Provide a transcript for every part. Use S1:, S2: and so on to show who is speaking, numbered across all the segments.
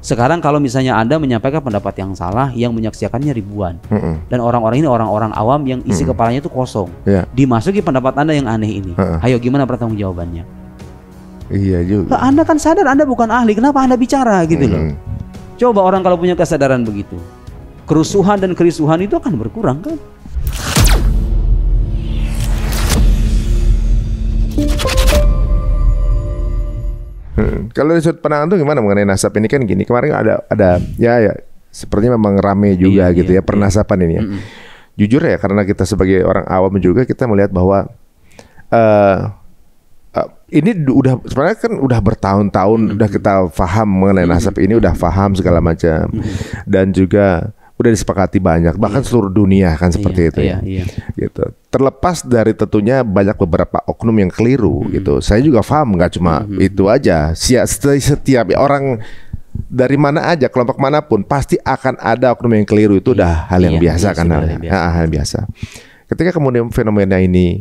S1: Sekarang kalau misalnya Anda menyampaikan pendapat yang salah, yang menyaksikannya ribuan, dan orang-orang ini orang-orang awam yang isi kepalanya itu kosong, dimasuki pendapat Anda yang aneh ini, ayo gimana pertanggungjawabannya?
S2: Iya juga.
S1: Anda kan sadar Anda bukan ahli, kenapa Anda bicara gitu loh? Coba orang kalau punya kesadaran begitu, kerusuhan dan kerisuhan itu akan berkurang kan?
S2: Kalau dari sudut pandang itu gimana mengenai nasab ini? Kan gini, kemarin ada ya sepertinya memang rame juga gitu ya pernasapan ini ya. Jujur ya, karena kita sebagai orang awam juga kita melihat bahwa ini udah sebenarnya kan udah bertahun-tahun udah kita paham mengenai nasab ini, udah paham segala macam dan juga udah disepakati banyak, bahkan seluruh dunia kan seperti itu ya. Gitu. Terlepas dari tentunya banyak beberapa oknum yang keliru gitu. Saya juga paham, nggak cuma itu aja. Setiap orang dari mana aja, kelompok manapun pasti akan ada oknum yang keliru, itu udah hal yang biasa kan, hal yang biasa. Ketika kemudian fenomena ini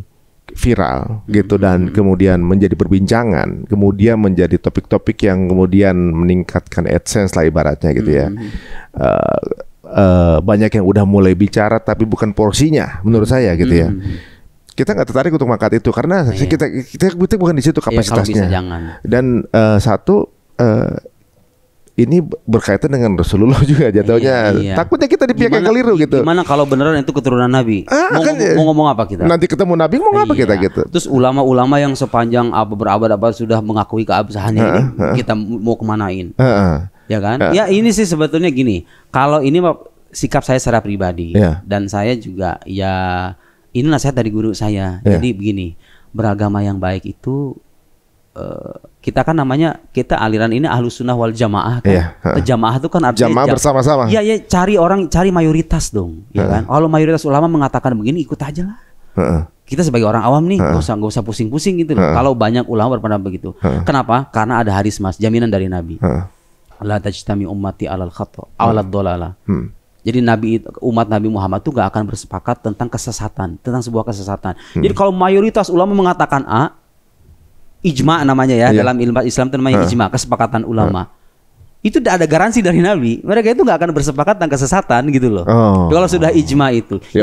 S2: viral gitu dan kemudian menjadi perbincangan, kemudian menjadi topik-topik yang kemudian meningkatkan AdSense lah ibaratnya gitu ya. Banyak yang udah mulai bicara tapi bukan porsinya menurut saya gitu ya. Kita nggak tertarik untuk mengangkat itu karena kita bukan di situ kapasitasnya. Dan ini berkaitan dengan Rasulullah juga jatuhnya. Takutnya kita di pihak yang keliru gitu.
S1: Gimana kalau beneran itu keturunan Nabi? Mau ngomong apa kita?
S2: Nanti ketemu Nabi mau apa kita gitu.
S1: Terus ulama-ulama yang sepanjang berabad-abad sudah mengakui keabsahannya ini, kita mau kemanain? Ya kan? Ya ini sih sebetulnya gini. Kalau ini sikap saya secara pribadi dan saya juga ya ini nasihat dari guru saya. Jadi begini, beragama yang baik itu kita kan namanya, kita aliran ini Ahlus Sunnah wal Jamaah kan. Jamaah itu kan artinya
S2: jamaah bersama-sama.
S1: Iya, cari mayoritas dong, ya kan? Kalau mayoritas ulama mengatakan begini, ikut aja lah. Kita sebagai orang awam nih, gak usah pusing-pusing gitu loh. Kalau banyak ulama berpendapat begitu. Kenapa? Karena ada hadis mas, jaminan dari Nabi. La tajtami ummati alal khata alad dolalah. Jadi umat Nabi Muhammad itu gak akan bersepakat tentang kesesatan, tentang sebuah kesesatan. Jadi kalau mayoritas ulama mengatakan A, ijma namanya ya, dalam ilmu Islam itu namanya ijma, kesepakatan ulama. Itu tidak ada garansi dari Nabi. Mereka itu nggak akan bersepakat tentang kesesatan gitu loh. Kalau sudah ijma itu, ya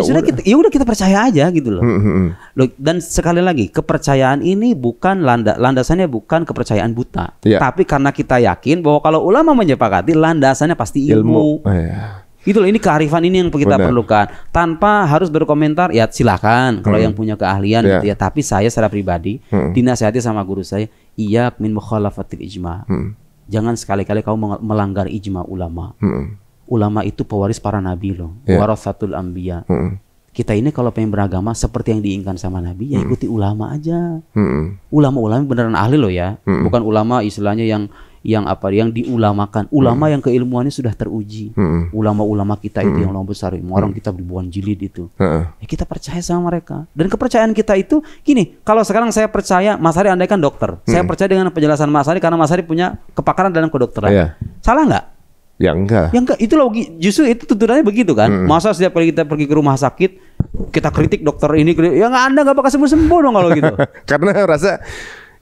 S1: udah kita percaya aja gitu loh. Dan sekali lagi, kepercayaan ini bukan landasannya bukan kepercayaan buta, tapi karena kita yakin bahwa kalau ulama menyepakati, landasannya pasti ilmu. Gitu loh, ini kearifan ini yang kita perlukan. Tanpa harus berkomentar, ya silakan kalau yang punya keahlian gitu ya. Tapi saya secara pribadi dinasihati sama guru saya, iyyak min mukhalafatil ijma. Jangan sekali-kali kamu melanggar ijma ulama. Ulama itu pewaris para nabi loh, warasatul anbiya. Kita ini kalau pengen beragama seperti yang diinginkan sama Nabi, ya ikuti ulama aja. Ulama-ulama beneran ahli loh ya, bukan ulama istilahnya yang diulamakan, ulama yang keilmuannya sudah teruji. Ulama-ulama kita itu yang ulama besar, orang kita ribuan jilid itu. Ya kita percaya sama mereka. Dan kepercayaan kita itu gini, kalau sekarang saya percaya Mas Hari andai kan dokter, saya percaya dengan penjelasan Mas Hari karena Mas Hari punya kepakaran dalam kedokteran. Salah nggak?
S2: Ya enggak.
S1: Ya enggak, itu justru itu tuntunannya begitu kan. Masa setiap kali kita pergi ke rumah sakit kita kritik dokter ini, ya Anda nggak bakal sembuh-sembuh dong kalau gitu.
S2: Karena rasa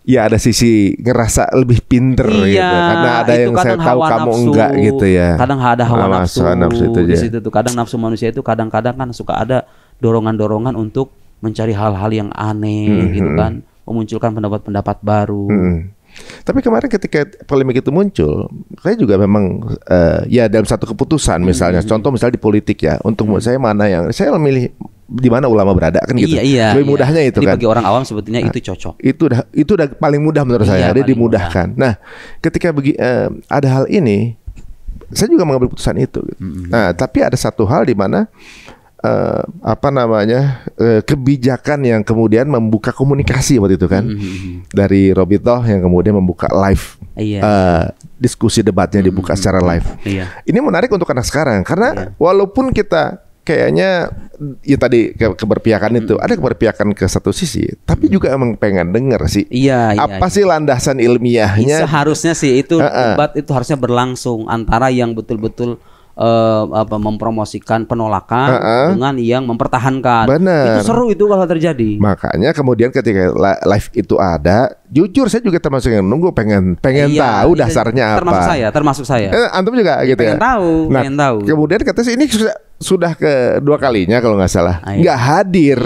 S2: ya ada sisi ngerasa lebih pinter gitu. Karena ada yang saya tahu kamu nafsu, enggak gitu ya.
S1: Kadang ada hawa nafsu
S2: itu
S1: di situ tuh. Kadang nafsu manusia itu kadang-kadang kan suka ada dorongan-dorongan untuk mencari hal-hal yang aneh gitu kan, memunculkan pendapat-pendapat baru.
S2: Tapi kemarin ketika polemik itu muncul, saya juga memang ya dalam satu keputusan misalnya, contoh misalnya di politik ya, untuk saya mana yang saya memilih di mana ulama berada kan gitu. Lebih mudahnya itu. Jadi kan.
S1: Bagi orang awam sebetulnya itu cocok.
S2: Itu udah paling mudah menurut saya. Dia dimudahkan. Nah, ketika ada hal ini, saya juga mengambil keputusan itu. Gitu. Nah, tapi ada satu hal di mana kebijakan yang kemudian membuka komunikasi waktu itu kan dari Robitoh yang kemudian membuka live diskusi debatnya dibuka secara live. Ini menarik untuk anak sekarang karena walaupun kita kayaknya ya tadi keberpihakan itu ada keberpihakan ke satu sisi, tapi juga emang pengen denger sih apa sih landasan ilmiahnya.
S1: Seharusnya sih itu debat itu harusnya berlangsung antara yang betul-betul mempromosikan penolakan dengan yang mempertahankan.
S2: Bener.
S1: Itu seru itu kalau terjadi.
S2: Makanya kemudian ketika live itu ada, jujur saya juga termasuk yang nunggu pengen tahu dasarnya apa.
S1: Termasuk saya.
S2: Antum juga gitu ya.
S1: Pengen tahu.
S2: Kemudian katanya ini sudah kedua kalinya kalau nggak salah nggak hadir.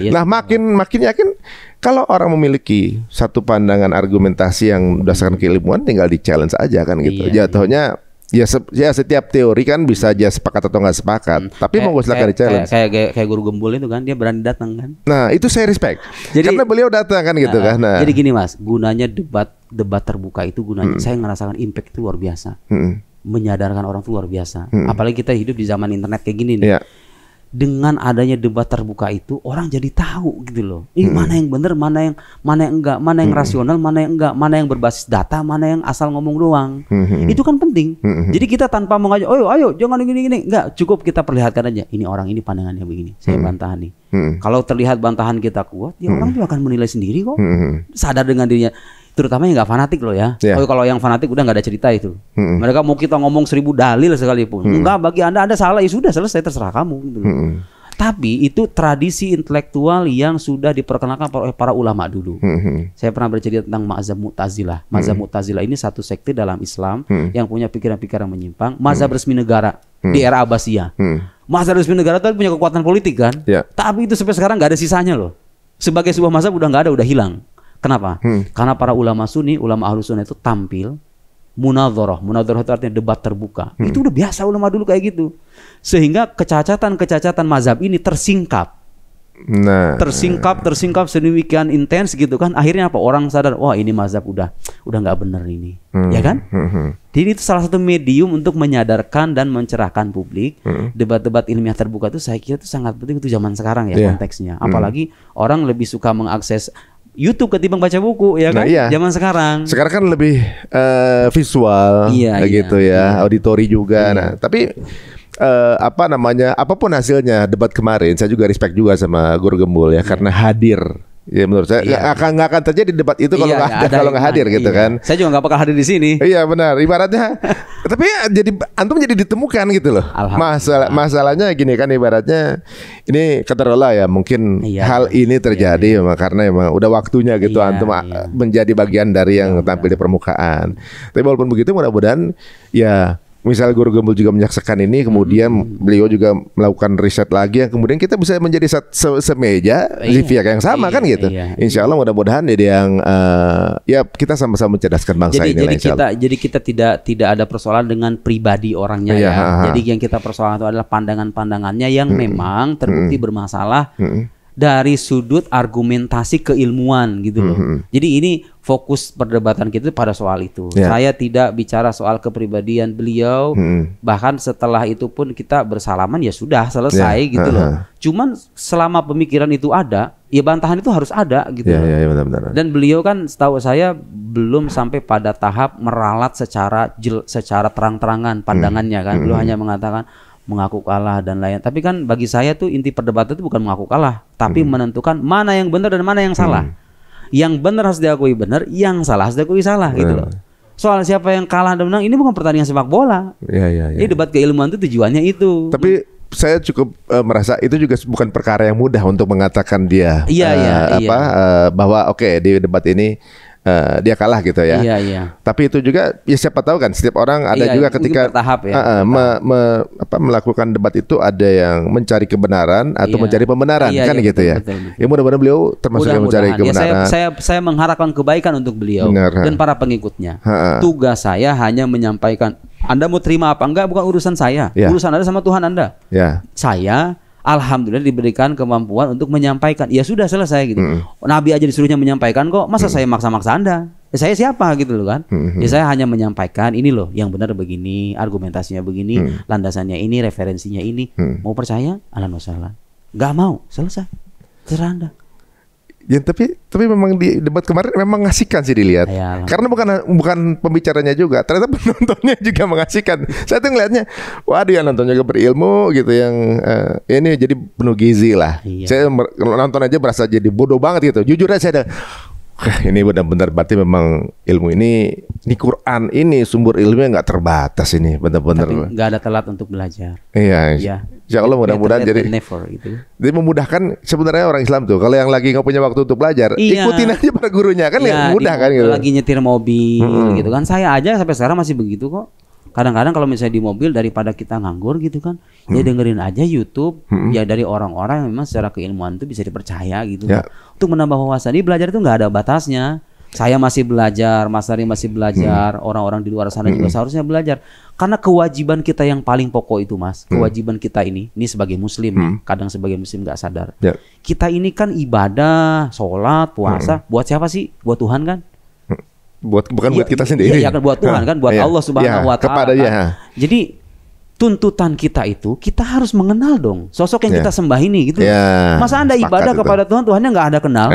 S2: Nah makin yakin kalau orang memiliki satu pandangan argumentasi yang berdasarkan keilmuan, tinggal di challenge aja kan gitu. Jatuhnya ya setiap teori kan bisa aja sepakat atau nggak sepakat. Tapi mau gue silakan di challenge.
S1: Kayak guru gembul itu kan, dia berani datang kan.
S2: Nah itu saya respect. Karena beliau datang kan gitu kan. Nah.
S1: Jadi gini Mas, gunanya debat terbuka itu gunanya saya ngerasakan impact itu luar biasa. Menyadarkan orang itu luar biasa. Apalagi kita hidup di zaman internet kayak gini nih. Dengan adanya debat terbuka itu orang jadi tahu gitu loh. Ini mana yang benar, mana yang enggak, mana yang rasional, mana yang enggak, mana yang berbasis data, mana yang asal ngomong doang. Itu kan penting. Jadi kita tanpa mengajak, ayo jangan gini-gini, enggak, cukup kita perlihatkan aja. Ini orang ini pandangannya begini, saya bantahan nih. Kalau terlihat bantahan kita kuat, ya orang juga akan menilai sendiri kok. Sadar dengan dirinya. Terutama yang nggak fanatik loh ya. Kalau yang fanatik udah nggak ada cerita itu. Mereka mau kita ngomong 1000 dalil sekalipun. Enggak, bagi anda salah, ya sudah selesai, terserah kamu gitu. Tapi itu tradisi intelektual yang sudah diperkenalkan oleh para ulama dulu. Saya pernah bercerita tentang mazhab Mu'tazilah. Mazhab Mu'tazilah ini satu sekte dalam Islam yang punya pikiran-pikiran menyimpang. Mazhab resmi negara di era Abbasiyah. Mazhab resmi negara itu punya kekuatan politik kan. Tapi itu sampai sekarang nggak ada sisanya loh. Sebagai sebuah mazhab udah nggak ada, udah hilang. Kenapa? Karena para ulama Sunni, ulama Ahlus Sunnah itu tampil munadharah. Munadharah itu artinya debat terbuka. Itu udah biasa ulama dulu kayak gitu. Sehingga kecacatan mazhab ini tersingkap. Tersingkap sedemikian intens gitu kan. Akhirnya apa? Orang sadar, wah ini mazhab udah nggak bener ini. Ya kan? Jadi itu salah satu medium untuk menyadarkan dan mencerahkan publik. Debat-debat ilmiah terbuka itu saya kira itu sangat penting untuk zaman sekarang ya konteksnya. Apalagi orang lebih suka mengakses YouTube ketimbang baca buku ya kan. Zaman sekarang. Sekarang
S2: kan lebih visual gitu ya, auditori juga. Nah, tapi apapun hasilnya debat kemarin, saya juga respect juga sama Guru Gembul ya karena hadir. Ya menurut saya nggak akan terjadi debat itu kalau nggak hadir gitu kan.
S1: Saya juga nggak bakal hadir di sini.
S2: Iya benar. Ibaratnya, tapi jadi antum jadi ditemukan gitu loh. Masalahnya gini kan, ibaratnya ini katakanlah ya mungkin hal ini terjadi karena emang udah waktunya gitu antum menjadi bagian dari yang tampil di permukaan. Tapi walaupun begitu mudah-mudahan ya. Misal Guru Gembul juga menyaksikan ini, kemudian beliau juga melakukan riset lagi, yang kemudian kita bisa menjadi semeja di pihak yang sama kan gitu. Insya Allah mudah-mudahan jadi yang ya kita sama-sama mencerdaskan bangsa ini.
S1: Jadi kita tidak ada persoalan dengan pribadi orangnya ya. Jadi yang kita persoalan itu adalah pandangan-pandangannya yang memang terbukti bermasalah dari sudut argumentasi keilmuan gitu loh. Jadi ini fokus perdebatan kita pada soal itu. Saya tidak bicara soal kepribadian beliau. Bahkan setelah itu pun kita bersalaman ya sudah selesai gitu loh. Cuman selama pemikiran itu ada, ya bantahan itu harus ada gitu loh.
S2: Benar-benar.
S1: Dan beliau kan setahu saya belum sampai pada tahap meralat secara terang-terangan pandangannya kan. Beliau hanya mengatakan mengaku kalah dan lain. Tapi kan bagi saya tuh inti perdebatan itu bukan mengaku kalah, tapi menentukan mana yang benar dan mana yang salah. Yang benar harus diakui benar, yang salah harus diakui salah gitu loh. Soal siapa yang kalah dan menang ini bukan pertandingan sepak bola. Ini debat keilmuan itu tujuannya itu.
S2: Tapi saya cukup merasa itu juga bukan perkara yang mudah untuk mengatakan dia bahwa oke, di debat ini dia kalah gitu ya. Tapi itu juga ya siapa tahu kan setiap orang ada juga ketika
S1: bertahap
S2: melakukan debat itu ada yang mencari kebenaran atau mencari pembenaran kan gitu ya.
S1: Betul.
S2: Ya mudah-mudahan beliau termasuk yang mencari kebenaran.
S1: Saya mengharapkan kebaikan untuk beliau dan para pengikutnya. Tugas saya hanya menyampaikan. Anda mau terima apa enggak bukan urusan saya. Urusan Anda sama Tuhan Anda. Saya alhamdulillah diberikan kemampuan untuk menyampaikan. Ya sudah selesai gitu. Nabi aja disuruhnya menyampaikan kok. Masa saya maksa-maksa Anda? Ya saya siapa gitu loh kan. Ya saya hanya menyampaikan ini loh yang benar begini, argumentasinya begini, landasannya ini, referensinya ini. Mau percaya? Ahlan wa sahlan. Gak mau? Selesai. Terserah Anda.
S2: Ya, tapi memang di debat kemarin memang mengasihkan sih dilihat. Karena bukan pembicaranya juga, ternyata penontonnya juga mengasihkan. Saya tuh ngelihatnya, waduh yang nontonnya juga berilmu gitu, yang ini jadi penuh gizi lah. Saya nonton aja berasa jadi bodoh banget gitu. Jujur aja saya ada, Ini benar-benar berarti memang ilmu ini Quran ini sumber ilmunya nggak terbatas ini benar-benar.
S1: Tapi nggak ada telat untuk belajar.
S2: Iya. Insya Allah mudah-mudahan jadi.
S1: Never, gitu.
S2: Jadi memudahkan sebenarnya orang Islam tuh. Kalau yang lagi nggak punya waktu untuk belajar, ikutin aja para gurunya kan, mudah kan gitu.
S1: Lagi nyetir mobil gitu kan. Saya aja sampai sekarang masih begitu kok. Kadang-kadang kalau misalnya di mobil daripada kita nganggur gitu kan, ya dengerin aja YouTube ya dari orang-orang yang memang secara keilmuan itu bisa dipercaya gitu. Untuk menambah wawasan. Ini belajar itu nggak ada batasnya. Saya masih belajar, Mas Ari masih belajar, orang-orang di luar sana juga seharusnya belajar. Karena kewajiban kita yang paling pokok itu, Mas, kewajiban kita ini sebagai Muslim, kadang sebagai Muslim nggak sadar. Kita ini kan ibadah, sholat, puasa, buat siapa sih? Buat Tuhan kan?
S2: Bukan buat kita sendiri.
S1: Iya kan, buat Tuhan kan, buat Allah Subhanahu Wa Taala. Kan? Jadi tuntutan kita itu kita harus mengenal dong sosok yang kita sembah ini gitu. Masa Anda ibadah kepada Tuhan, Tuhannya nggak ada kenal?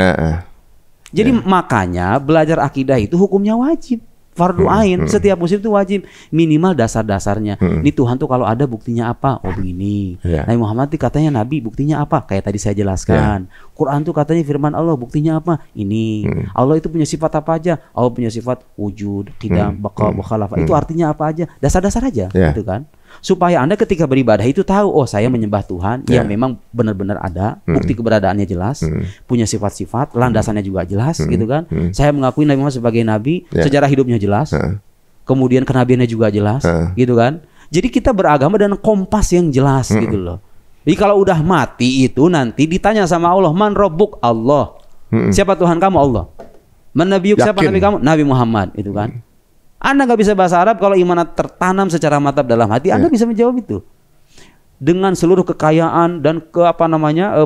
S1: Jadi makanya belajar akidah itu hukumnya wajib. Fardu ain, setiap muslim itu wajib minimal dasar-dasarnya. Ini Tuhan tuh kalau ada buktinya apa? Oh begini. Nabi Muhammad tuh katanya Nabi, buktinya apa? Kayak tadi saya jelaskan. Quran tuh katanya firman Allah, buktinya apa? Ini. Allah itu punya sifat apa aja? Allah punya sifat wujud, qidam, baqa, mukhalafah. Itu artinya apa aja? Dasar-dasar aja, gitu kan? Supaya Anda ketika beribadah itu tahu, oh saya menyembah Tuhan yang memang benar-benar ada, bukti keberadaannya jelas, punya sifat-sifat, landasannya juga jelas, gitu kan? Saya mengakui Nabi Muhammad sebagai nabi, sejarah hidupnya jelas, kemudian kenabiannya juga jelas, gitu kan? Jadi kita beragama dengan kompas yang jelas, gitu loh. Jadi kalau udah mati itu nanti ditanya sama Allah, man rabbuk? Allah. Siapa Tuhan kamu? Allah. Man nabiyuk? Siapa nabi kamu? Nabi Muhammad, itu kan? Anda nggak bisa bahasa Arab, kalau iman tertanam secara mantap dalam hati, Anda bisa menjawab itu. Dengan seluruh kekayaan dan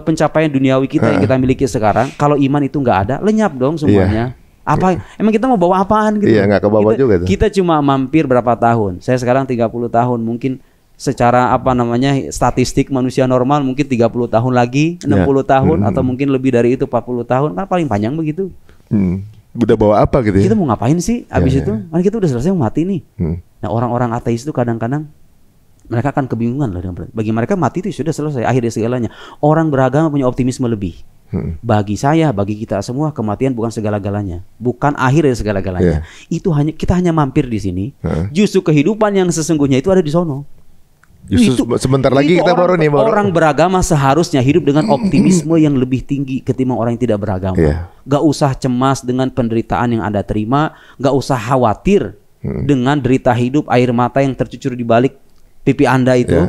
S1: pencapaian duniawi kita yang kita miliki sekarang, kalau iman itu nggak ada, lenyap dong semuanya. Apa? Emang kita mau bawa apaan gitu?
S2: Iya, nggak kebawa juga tuh.
S1: Kita cuma mampir berapa tahun? Saya sekarang 30 tahun, mungkin secara statistik manusia normal mungkin 30 tahun lagi, 60 tahun atau mungkin lebih dari itu 40 tahun, kan paling panjang begitu.
S2: Udah bawa apa gitu ya?
S1: Kita mau ngapain sih abis itu? Kan kita udah selesai mati nih. Nah orang-orang ateis itu kadang-kadang mereka akan kebingungan loh. Bagi mereka mati itu sudah selesai, akhir dari segalanya. Orang beragama punya optimisme lebih. Bagi saya, bagi kita semua, kematian bukan segala-galanya, bukan akhir dari segala-galanya. Itu kita hanya mampir di sini. Justru kehidupan yang sesungguhnya itu ada di sono.
S2: Justru sebentar lagi kita
S1: orang beragama seharusnya hidup dengan optimisme yang lebih tinggi ketimbang orang yang tidak beragama. Gak usah cemas dengan penderitaan yang Anda terima, gak usah khawatir dengan derita hidup, air mata yang tercucur di balik pipi Anda itu.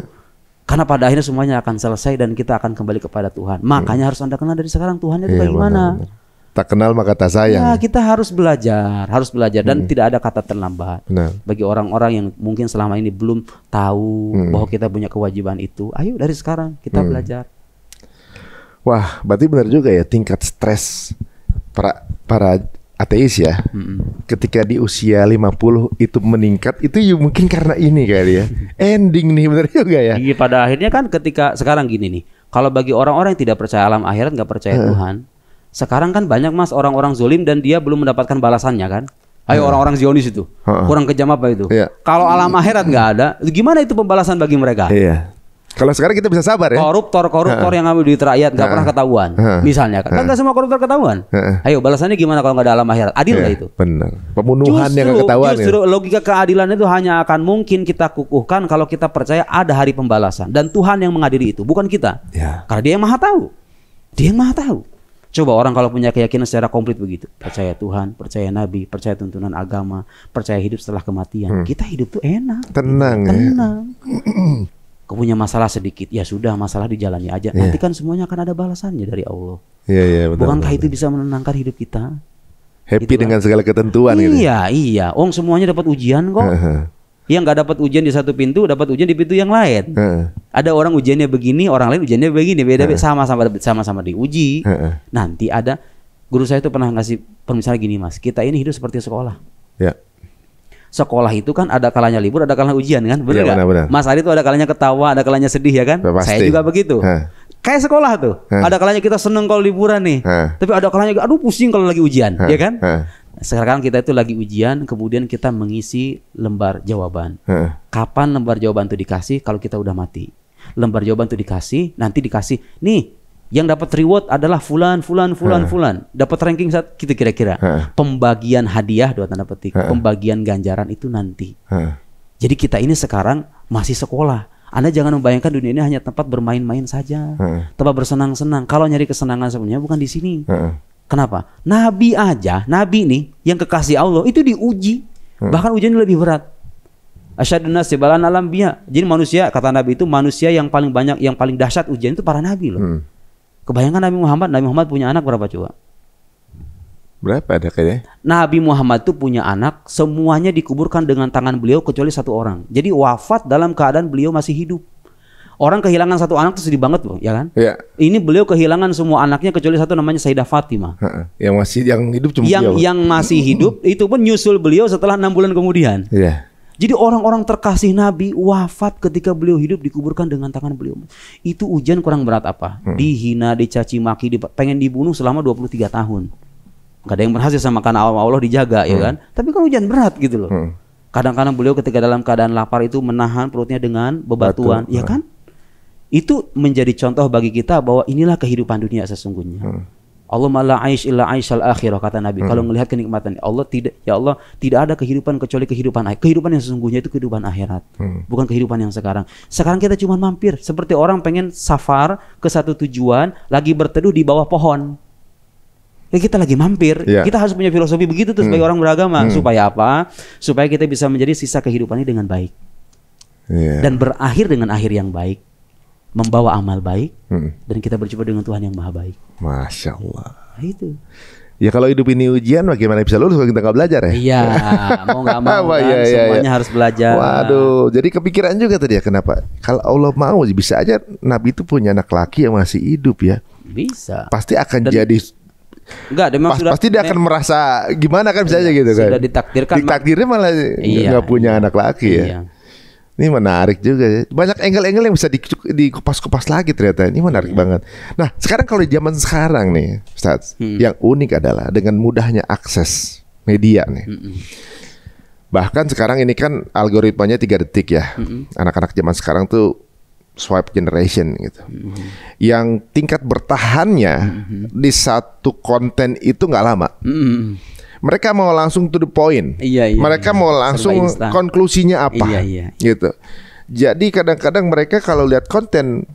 S1: Karena pada akhirnya semuanya akan selesai dan kita akan kembali kepada Tuhan. Makanya harus Anda kenal dari sekarang Tuhannya itu bagaimana.
S2: Tak kenal maka tak sayang.
S1: Ya, kita harus belajar dan tidak ada kata terlambat. Bagi orang-orang yang mungkin selama ini belum tahu bahwa kita punya kewajiban itu, ayo dari sekarang kita belajar.
S2: Wah, berarti benar juga ya tingkat stres para ateis ya. Ketika di usia 50 itu meningkat, itu mungkin karena ini kali ya. Ending nih, benar juga ya.
S1: Iya, pada akhirnya kan ketika sekarang gini nih, kalau bagi orang-orang yang tidak percaya alam akhirat, nggak percaya Tuhan, sekarang kan banyak Mas orang-orang zolim dan dia belum mendapatkan balasannya kan. Ayo orang-orang Zionis itu kurang kejam apa itu? Kalau alam akhirat nggak ada, gimana itu pembalasan bagi mereka?
S2: Kalau sekarang kita bisa sabar ya.
S1: Koruptor yang ngambil duit rakyat nggak pernah ketahuan, misalnya kan nggak semua koruptor ketahuan. Ayo balasannya gimana kalau nggak ada alam akhirat? Adil nggak itu?
S2: Benar. Pembunuhan yang nggak ketahuan.
S1: Justru logika keadilan itu hanya akan mungkin kita kukuhkan kalau kita percaya ada hari pembalasan dan Tuhan yang mengadili itu, bukan kita. Karena Dia yang maha tahu. Dia yang maha tahu. Coba orang kalau punya keyakinan secara komplit begitu, percaya Tuhan, percaya Nabi, percaya tuntunan agama, percaya hidup setelah kematian, kita hidup tuh enak, tenang. Kau punya masalah sedikit, ya sudah, masalah dijalani aja. Nanti kan semuanya akan ada balasannya dari Allah. Bukankah itu bisa menenangkan hidup kita?
S2: Happy gitu dengan segala ketentuan gitu.
S1: Iya. Semuanya dapat ujian kok. Yang nggak dapat ujian di satu pintu, dapat ujian di pintu yang lain. Ada orang ujiannya begini, orang lain ujiannya begini, beda-beda, sama-sama diuji. Nanti ada guru saya itu pernah ngasih permisalan gini, Mas. Kita ini hidup seperti sekolah. Sekolah itu kan ada kalanya libur, ada kalanya ujian kan, benar nggak? Mas Ari itu ada kalanya ketawa, ada kalanya sedih ya kan? Saya juga begitu. Kayak sekolah tuh, ada kalanya kita seneng kalau liburan nih, tapi ada kalanya aduh pusing kalau lagi ujian, ya kan? Sekarang kita itu lagi ujian, kemudian kita mengisi lembar jawaban. Kapan lembar jawaban itu dikasih? Kalau kita udah mati. Lembar jawaban itu dikasih, nanti dikasih, nih Yang dapat reward adalah fulan. Dapat ranking satu gitu kira-kira. Pembagian hadiah dua tanda petik, pembagian ganjaran itu nanti. Jadi kita ini sekarang masih sekolah. Anda jangan membayangkan dunia ini hanya tempat bermain-main saja, tempat bersenang-senang. Kalau nyari kesenangan sebenarnya bukan di sini. Kenapa? Nabi nih yang kekasih Allah itu diuji. Bahkan ujian lebih berat. Asyadun nasi balan alam biya. Jadi manusia, kata Nabi itu manusia yang paling banyak, yang paling dahsyat ujian itu para nabi loh. Kebayangkan Nabi Muhammad punya anak berapa coba?
S2: Berapa ada kayaknya?
S1: Nabi Muhammad itu punya anak, semuanya dikuburkan dengan tangan beliau kecuali satu orang. Jadi wafat dalam keadaan beliau masih hidup. Orang kehilangan satu anak itu sedih banget loh, ya kan?
S2: Ya.
S1: Ini beliau kehilangan semua anaknya kecuali satu namanya Sayyidah Fatimah.
S2: Yang hidup cuma
S1: yang masih hidup itu pun nyusul beliau setelah 6 bulan kemudian.
S2: Iya.
S1: Jadi orang-orang terkasih Nabi wafat ketika beliau hidup dikuburkan dengan tangan beliau. Itu ujian kurang berat apa? Dihina, dicaci maki, pengen dibunuh selama 23 tahun. Gak ada yang berhasil sama karena Allah dijaga ya kan. Tapi kan ujian berat gitu loh. Kadang-kadang beliau ketika dalam keadaan lapar itu menahan perutnya dengan bebatuan, ya kan? Itu menjadi contoh bagi kita bahwa inilah kehidupan dunia sesungguhnya. Allah la aish illa aishal akhirah, kata Nabi. Kalau melihat kenikmatan Allah tidak ada kehidupan kecuali kehidupan yang sesungguhnya itu kehidupan akhirat. Bukan kehidupan yang sekarang. Sekarang kita cuma mampir seperti orang pengen safar ke satu tujuan, lagi berteduh di bawah pohon. Ya kita lagi mampir. Kita harus punya filosofi begitu tuh sebagai orang beragama. Supaya apa? Supaya kita bisa menjadi sisa kehidupan ini dengan baik. Dan berakhir dengan akhir yang baik, membawa amal baik, dan kita berjumpa dengan Tuhan yang maha baik.
S2: Masya Allah.
S1: Nah, itu.
S2: Ya kalau hidup ini ujian, bagaimana bisa lulus kalau kita nggak belajar ya?
S1: Iya, mau nggak mau kan, semuanya harus belajar.
S2: Waduh, jadi kepikiran juga tadi ya, kenapa? Kalau Allah mau, bisa aja Nabi itu punya anak laki yang masih hidup ya.
S1: Bisa.
S2: Pasti akan jadi.
S1: Enggak,
S2: pasti dia akan merasa gimana kan bisa aja gitu kan.
S1: Sudah ditakdirkan.
S2: Ditakdirnya malah nggak punya anak laki ya. Ini menarik juga ya. Banyak angle-angle yang bisa dikupas-kupas lagi ternyata. Ini menarik banget. Nah, sekarang kalau di zaman sekarang nih, Ustaz, yang unik adalah dengan mudahnya akses media nih. Bahkan sekarang ini kan algoritmanya 3 detik ya. Anak-anak zaman sekarang tuh swipe generation gitu. Yang tingkat bertahannya di satu konten itu nggak lama. Mereka mau langsung to the point. Mereka mau langsung konklusinya apa, gitu. Jadi kadang-kadang mereka kalau lihat konten,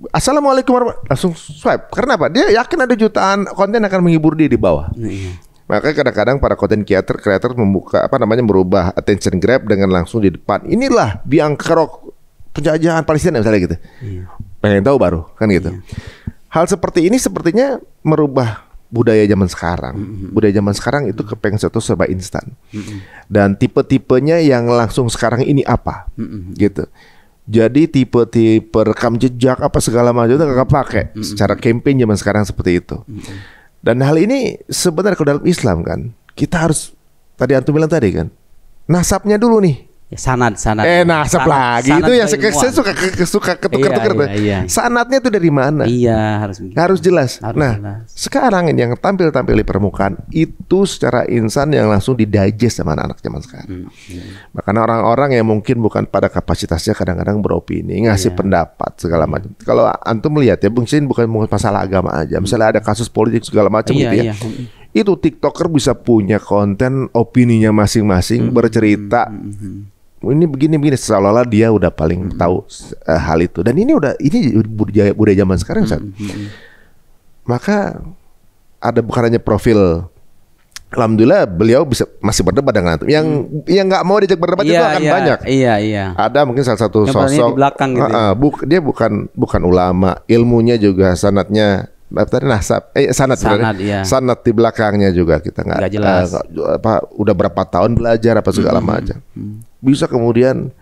S2: Assalamualaikum warahmatullahi wabarakatuh, langsung swipe. Karena apa? Dia yakin ada jutaan konten akan menghibur dia di bawah. Maka kadang-kadang para content creator membuka merubah attention grab dengan langsung di depan. Inilah biang kerok penjajahan Palestina misalnya gitu. Pengen tahu baru kan gitu. Hal seperti ini sepertinya merubah budaya zaman sekarang. Budaya zaman sekarang itu kepengen sesuatu serba instan. Dan tipe-tipenya yang langsung sekarang ini apa, gitu. Jadi tipe-tipe rekam jejak apa segala macam itu gak pakai secara campaign zaman sekarang seperti itu. Dan hal ini sebenarnya kalau dalam Islam kan, kita harus, tadi antum bilang tadi kan, nasabnya dulu nih.
S1: Sanad.
S2: Nasab lagi sanad itu yang saya suka ketukar-tukar. Sanadnya itu dari mana? Harus jelas. Sekarang ini yang tampil di permukaan itu secara insan yang langsung didigest sama anak-anak zaman sekarang. Bahkan orang-orang yang mungkin bukan pada kapasitasnya kadang-kadang beropini, ngasih pendapat segala macam. Kalau antum melihat ya, mungkin bukan masalah agama aja. Misalnya ada kasus politik segala macam gitu ya. Itu TikToker bisa punya konten opininya masing-masing, bercerita. Ini begini seolah-olah dia udah paling tahu hal itu. Dan ini budaya zaman sekarang, Ustaz. Maka ada bukan hanya profil, alhamdulillah beliau masih berdebat dengan itu. Yang nggak mau diajak berdebat itu akan banyak. Ada mungkin salah satu yang sosok di belakang gitu. Dia bukan ulama, ilmunya juga sanadnya sanad di belakangnya juga kita nggak jelas. Udah berapa tahun belajar apa segala macam. Bisa kemudian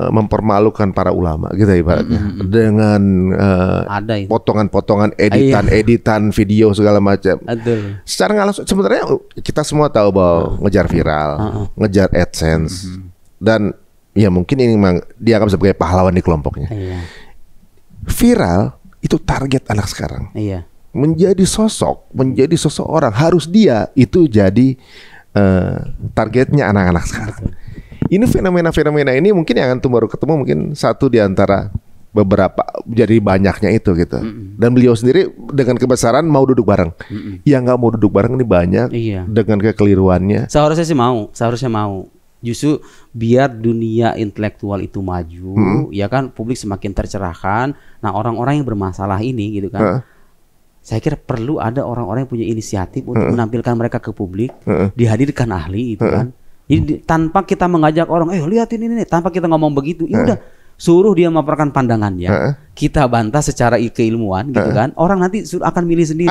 S2: mempermalukan para ulama gitu ibaratnya dengan potongan-potongan editan video segala macam. Secara nggak langsung sebenarnya kita semua tahu bahwa ngejar viral, ngejar AdSense, dan ya mungkin ini memang dia akan sebagai pahlawan di kelompoknya. Viral itu target anak sekarang. Menjadi sosok orang, harus dia itu jadi targetnya anak-anak sekarang. Ini fenomena-fenomena ini mungkin yang antum baru ketemu mungkin satu di antara beberapa jadi banyaknya itu gitu. Dan beliau sendiri dengan kebesaran mau duduk bareng. Yang nggak mau duduk bareng ini banyak. Dengan kekeliruannya.
S1: Seharusnya mau. Justru biar dunia intelektual itu maju, ya kan, publik semakin tercerahkan. Nah, orang-orang yang bermasalah ini gitu kan. Saya kira perlu ada orang-orang yang punya inisiatif untuk menampilkan mereka ke publik, dihadirkan ahli itu kan. Jadi tanpa kita mengajak orang, lihatin ini, tanpa kita ngomong begitu, ya udah suruh dia memaparkan pandangannya. Kita bantah secara keilmuan gitu kan. Orang nanti akan milih sendiri.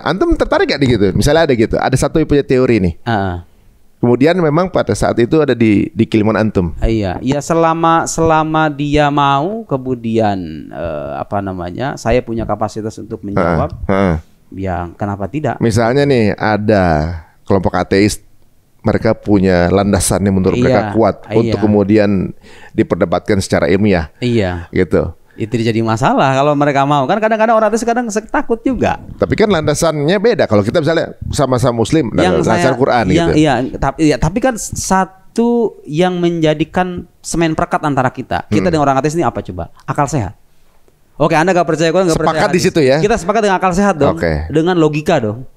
S2: Antum tertarik gak di gitu? Misalnya ada gitu, ada satu yang punya teori nih. Kemudian memang pada saat itu ada di keilmuan antum.
S1: Iya, selama dia mau, kemudian saya punya kapasitas untuk menjawab. Ya kenapa tidak?
S2: Misalnya nih ada kelompok ateis, mereka punya landasannya menurut mereka kuat untuk kemudian diperdebatkan secara ilmiah.
S1: Iya.
S2: Gitu.
S1: Itu jadi masalah kalau mereka mau. Kan kadang-kadang orang itu kadang takut juga.
S2: Tapi kan landasannya beda. Kalau kita misalnya sama-sama Muslim dan landasan Quran gitu.
S1: Iya, tapi kan satu yang menjadikan semen perekat antara kita dengan orang ateis ini apa coba? Akal sehat. Oke, Anda gak percaya Quran, gak percaya
S2: sepakat di situ ya.
S1: Kita sepakat dengan akal sehat dong. Dengan logika dong.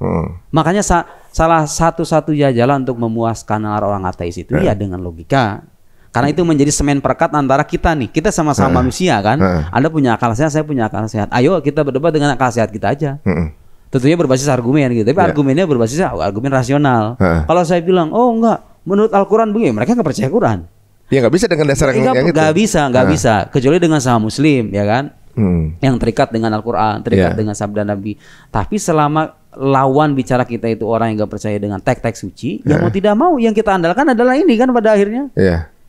S1: Makanya salah satu-satunya jalan untuk memuaskan orang ateis itu ya dengan logika. Karena itu menjadi semen perekat antara kita nih. Kita sama-sama manusia kan. Anda punya akal sehat, saya punya akal sehat. Ayo kita berdebat dengan akal sehat kita aja. Tentunya berbasis argumen gitu. Tapi argumennya berbasis argumen rasional. Kalau saya bilang, oh enggak, menurut Al-Quran begini, mereka nggak percaya Quran.
S2: Ya nggak bisa dengan dasar yang itu.
S1: Nggak bisa. Kecuali dengan sama Muslim, ya kan. Yang terikat dengan Al-Quran, terikat dengan sabda Nabi. Tapi selama lawan bicara kita itu orang yang nggak percaya dengan teks-teks suci, ya mau tidak mau yang kita andalkan adalah ini kan pada akhirnya.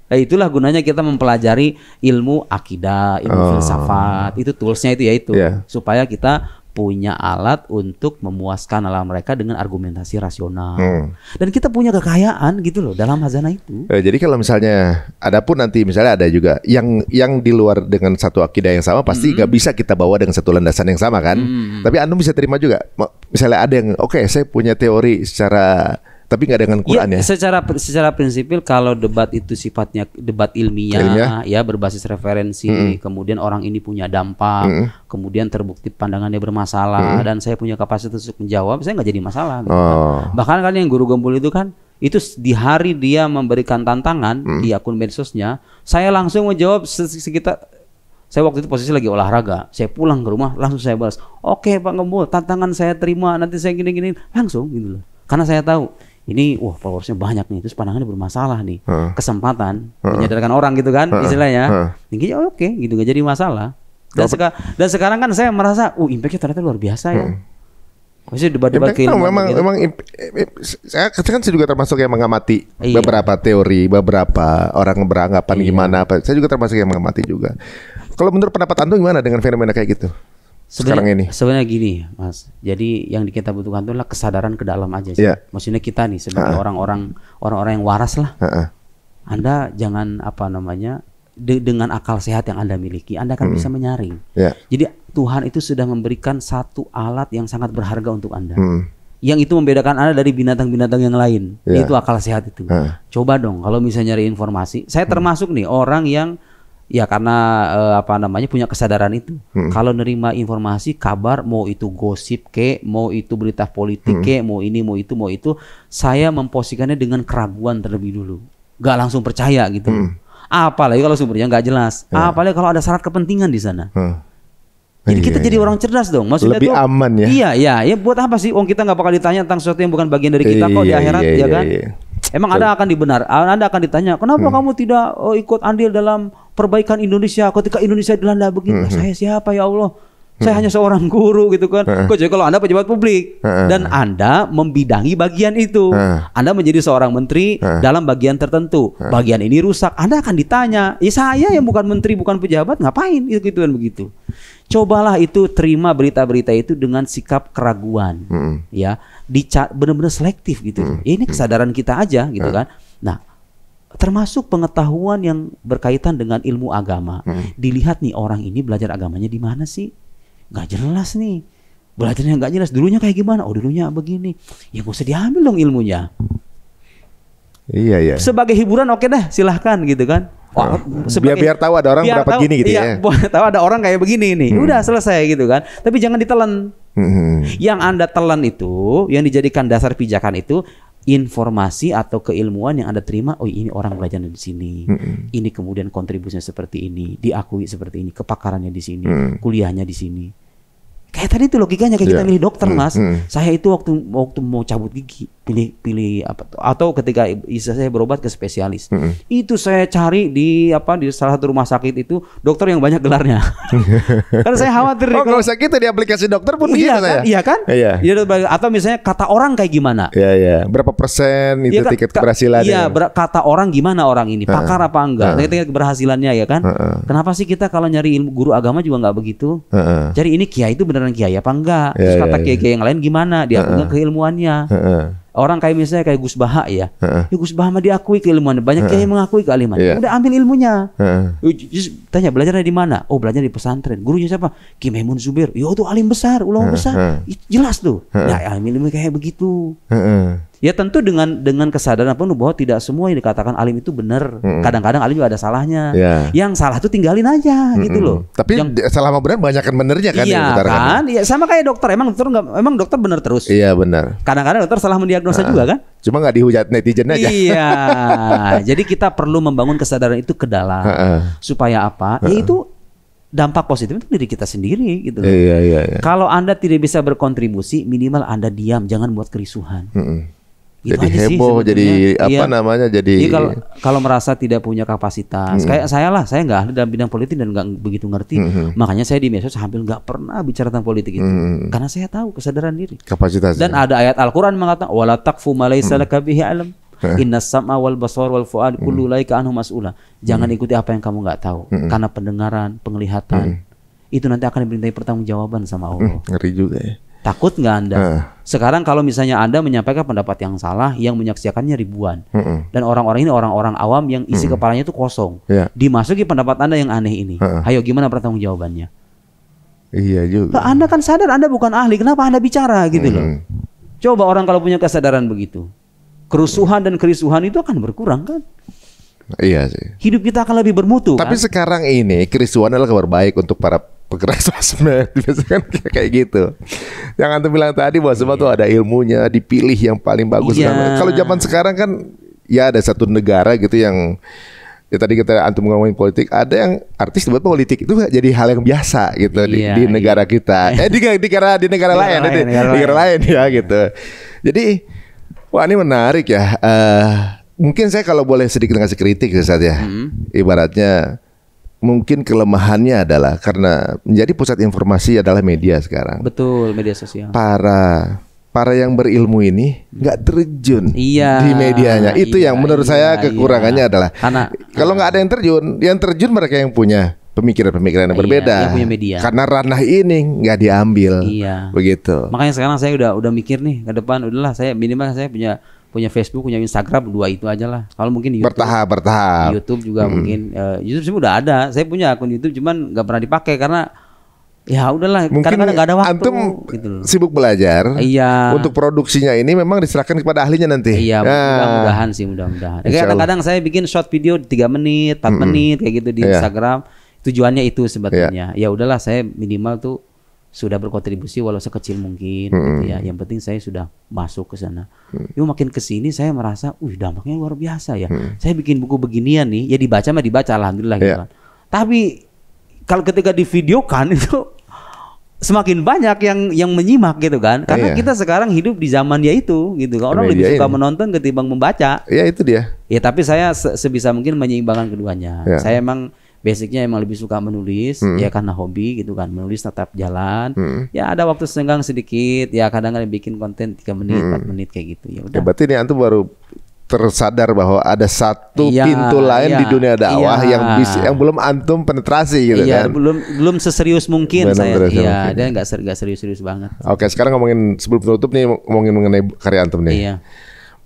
S1: Nah, itulah gunanya kita mempelajari ilmu akidah, ilmu filsafat. Itu toolsnya itu yaitu supaya kita punya alat untuk memuaskan alam mereka dengan argumentasi rasional. Dan kita punya kekayaan gitu loh dalam hazanah itu.
S2: Jadi kalau misalnya adapun nanti misalnya ada juga yang di luar dengan satu akidah yang sama pasti nggak bisa kita bawa dengan satu landasan yang sama kan. Tapi Anda bisa terima juga. Misalnya ada yang saya punya teori secara tapi nggak dengan Quran ya.
S1: Secara prinsipil kalau debat itu sifatnya debat ilmiah. Ya berbasis referensi, kemudian orang ini punya dampak, kemudian terbukti pandangannya bermasalah dan saya punya kapasitas untuk menjawab, saya nggak jadi masalah. Gitu kan. Bahkan kan yang guru gembul itu kan itu di hari dia memberikan tantangan di akun medsosnya, saya langsung menjawab sekitar. Saya waktu itu posisi lagi olahraga, saya pulang ke rumah langsung saya balas, oke Pak Gembul, tantangan saya terima, nanti saya gini-gini langsung gitu loh. Karena saya tahu ini followersnya banyak nih, terus pandangannya bermasalah nih, kesempatan menyadarkan orang gitu kan istilahnya, tinggi oke gitu gak jadi masalah. Dan sekarang kan saya merasa, impactnya ternyata luar biasa ya. Maksudnya debat-debat
S2: memang saya kan juga termasuk yang mengamati beberapa teori, beberapa orang beranggapan gimana apa. Saya juga termasuk yang mengamati juga. Kalau menurut pendapat Antum gimana dengan fenomena kayak gitu?
S1: Sebenarnya gini, Mas. Jadi yang kita butuhkan itu adalah kesadaran ke dalam aja sih. Maksudnya kita nih sebagai orang-orang yang waras lah. Anda jangan dengan akal sehat yang Anda miliki, Anda akan bisa menyaring. Jadi Tuhan itu sudah memberikan satu alat yang sangat berharga untuk Anda. Yang itu membedakan Anda dari binatang-binatang yang lain. Itu akal sehat itu. Coba dong kalau misalnya nyari informasi. Saya termasuk nih orang yang karena punya kesadaran itu. Kalau nerima informasi, kabar, mau itu gosip mau itu berita politik mau ini, mau itu, saya memposisikannya dengan keraguan terlebih dulu. Gak langsung percaya gitu. Apalagi kalau sumbernya nggak jelas. Apalagi kalau ada syarat kepentingan di sana. Jadi kita jadi orang cerdas dong. Maksudnya
S2: lebih aman ya.
S1: Iya. Buat apa sih? Kita nggak bakal ditanya tentang sesuatu yang bukan bagian dari kita kok di akhirat, ya kan? Emang Anda akan ditanya, kenapa kamu tidak ikut andil dalam perbaikan Indonesia ketika Indonesia dilanda begini? Saya siapa ya Allah? Saya hanya seorang guru gitu kan. Jadi kalau Anda pejabat publik dan Anda membidangi bagian itu, Anda menjadi seorang menteri dalam bagian tertentu, bagian ini rusak, Anda akan ditanya. Saya yang bukan menteri, bukan pejabat, ngapain gitu kan begitu. Cobalah itu terima berita-berita itu dengan sikap keraguan, ya, benar-benar selektif gitu. Ini kesadaran kita aja gitu kan. Nah, termasuk pengetahuan yang berkaitan dengan ilmu agama. Dilihat nih orang ini belajar agamanya di mana sih? Gak jelas nih, belajarnya gak jelas. Dulunya kayak gimana? Dulunya begini. Ya gak usah diambil dong ilmunya.
S2: Iya.
S1: Sebagai hiburan oke deh, silahkan gitu kan.
S2: Biar tahu ada orang berapa gini gitu ya.
S1: Tahu ada orang kayak begini nih. Udah selesai gitu kan. Tapi jangan ditelan. Yang Anda telan itu, yang dijadikan dasar pijakan itu informasi atau keilmuan yang Anda terima. Oh, ini orang belajar di sini. Ini kemudian kontribusinya seperti ini, diakui seperti ini, kepakarannya di sini, kuliahnya di sini. Kayak tadi itu logikanya kayak kita milih dokter, Mas. Saya itu waktu mau cabut gigi, pilih apa atau ketika saya berobat ke spesialis. Itu saya cari di salah satu rumah sakit itu dokter yang banyak gelarnya. Karena saya khawatir
S2: kalau sakit di aplikasi dokter pun begitu saya.
S1: Iya kan? Iya. Atau misalnya kata orang kayak gimana?
S2: Iya. Berapa persen itu tingkat keberhasilan?
S1: Iya, kata orang gimana orang ini? Pakar apa enggak? Tingkat keberhasilannya ya kan? Kenapa sih kita kalau nyari ilmu guru agama juga nggak begitu? Jadi ini kiai itu beneran kiai apa enggak? Terus kata kiai yang lain gimana? Dia punya keilmuannya. Orang kayak misalnya kayak Gus Baha ya. Gus Baha mah diakui keilmuannya. Banyak kiai mengakui keilmuannya. Udah ambil ilmunya. Tanya belajarnya di mana? Oh, belajar di pesantren. Gurunya siapa? Ki Maimun Zubair. Yo itu alim besar, ulama besar. Jelas tuh. Ya ilmu kayak begitu. Ya tentu dengan kesadaran penuh bahwa tidak semua yang dikatakan alim itu benar. Kadang-kadang alim juga ada salahnya. Yang salah tuh tinggalin aja gitu loh.
S2: Tapi selama benar banyak kan benernya kan?
S1: Iya kan? Iya, sama kayak dokter. Emang dokter benar terus?
S2: Iya benar.
S1: Kadang-kadang dokter salah mendiagnosa juga kan?
S2: Cuma nggak dihujat netizen aja.
S1: Iya. Jadi kita perlu membangun kesadaran itu ke dalam. Supaya apa? Yaitu dampak positif itu diri kita sendiri gitu loh.
S2: Iya.
S1: Kalau Anda tidak bisa berkontribusi, minimal Anda diam, jangan buat kerusuhan. Gitu
S2: jadi heboh, jadi jadi
S1: kalau merasa tidak punya kapasitas. Kayak saya nggak ahli dalam bidang politik dan nggak begitu ngerti. Makanya saya di medsos hampir nggak pernah bicara tentang politik itu. Karena saya tahu kesadaran diri.
S2: Kapasitas.
S1: Dan ada ayat Al-Qur'an mengatakan wala taqfu ma laysa laka bihi ilm. Innas sam'a wal basar wal fuad kullu ulaika anhu mas'ula. Jangan ikuti apa yang kamu nggak tahu. Karena pendengaran, penglihatan itu nanti akan dimintai pertanggungjawaban sama Allah.
S2: Ngeri juga ya.
S1: Takut nggak Anda? Sekarang kalau misalnya Anda menyampaikan pendapat yang salah, yang menyaksikannya ribuan, dan orang-orang ini orang-orang awam yang isi kepalanya itu kosong, dimasuki pendapat Anda yang aneh ini, ayo gimana pertanggungjawabannya?
S2: Iya juga.
S1: Anda kan sadar Anda bukan ahli, kenapa Anda bicara gitu loh? Coba orang kalau punya kesadaran begitu, kerusuhan dan kerisuhan itu akan berkurang kan?
S2: Iya sih.
S1: Hidup kita akan lebih bermutu.
S2: Tapi kan? Sekarang ini kerisuhan adalah kabar baik untuk para pegerak sosmed. Biasanya kan kayak gitu. Yang antum bilang tadi bahwa semua tuh ada ilmunya, dipilih yang paling bagus. Kalau zaman sekarang kan ya ada satu negara gitu yang ya tadi kita antum ngomongin politik, ada yang artis buat politik itu jadi hal yang biasa gitu di negara kita. Di negara lain ya gitu. Jadi wah ini menarik ya. Mungkin saya kalau boleh sedikit ngasih kritik Ustaz ya. Ibaratnya mungkin kelemahannya adalah karena menjadi pusat informasi adalah media sekarang.
S1: Betul, media sosial.
S2: Para yang berilmu ini nggak terjun di medianya. Itu yang menurut saya kekurangannya adalah kalau nggak ada yang terjun mereka yang punya pemikiran-pemikiran yang berbeda.
S1: Yang punya media.
S2: Karena ranah ini nggak diambil. Begitu.
S1: Makanya sekarang saya udah mikir nih ke depan, udahlah saya minimal saya punya Facebook, punya Instagram, 2 itu aja lah. Kalau mungkin YouTube,
S2: bertahap.
S1: YouTube juga mungkin YouTube sih udah ada. Saya punya akun YouTube cuman nggak pernah dipakai karena ya udahlah. Kadang-kadang nggak ada waktu.
S2: Antum
S1: gitu loh.
S2: Sibuk belajar. Untuk produksinya ini memang diserahkan kepada ahlinya nanti.
S1: Mudah-mudahan sih mudah-mudahan. Kadang-kadang saya bikin short video 3 menit, 4 menit kayak gitu di Instagram. Tujuannya itu sebetulnya. Ya udahlah saya minimal tuh sudah berkontribusi walau sekecil mungkin gitu ya. Yang penting saya sudah masuk ke sana. Makin kesini saya merasa, dampaknya luar biasa ya. Saya bikin buku beginian nih, ya dibaca alhamdulillah gitu kan. Tapi kalau ketika divideokan itu semakin banyak yang menyimak gitu kan. Karena kita sekarang hidup di zaman dia itu gitu kan. Orang lebih suka menonton ketimbang membaca.
S2: Ya itu dia.
S1: Ya tapi saya sebisa mungkin menyeimbangkan keduanya. Saya emang basicnya emang lebih suka menulis ya karena hobi gitu kan, menulis tetap jalan. Ya ada waktu senggang sedikit ya kadang-kadang bikin konten 3 menit 4 menit kayak gitu ya udah.
S2: Berarti ini antum baru tersadar bahwa ada satu pintu lain di dunia dakwah yang belum antum penetrasi gitu kan.
S1: belum seserius mungkin saya. Iya, dia enggak serius-serius banget.
S2: Oke, sekarang sebelum tutup nih ngomongin mengenai karya antum nih.
S1: Iya.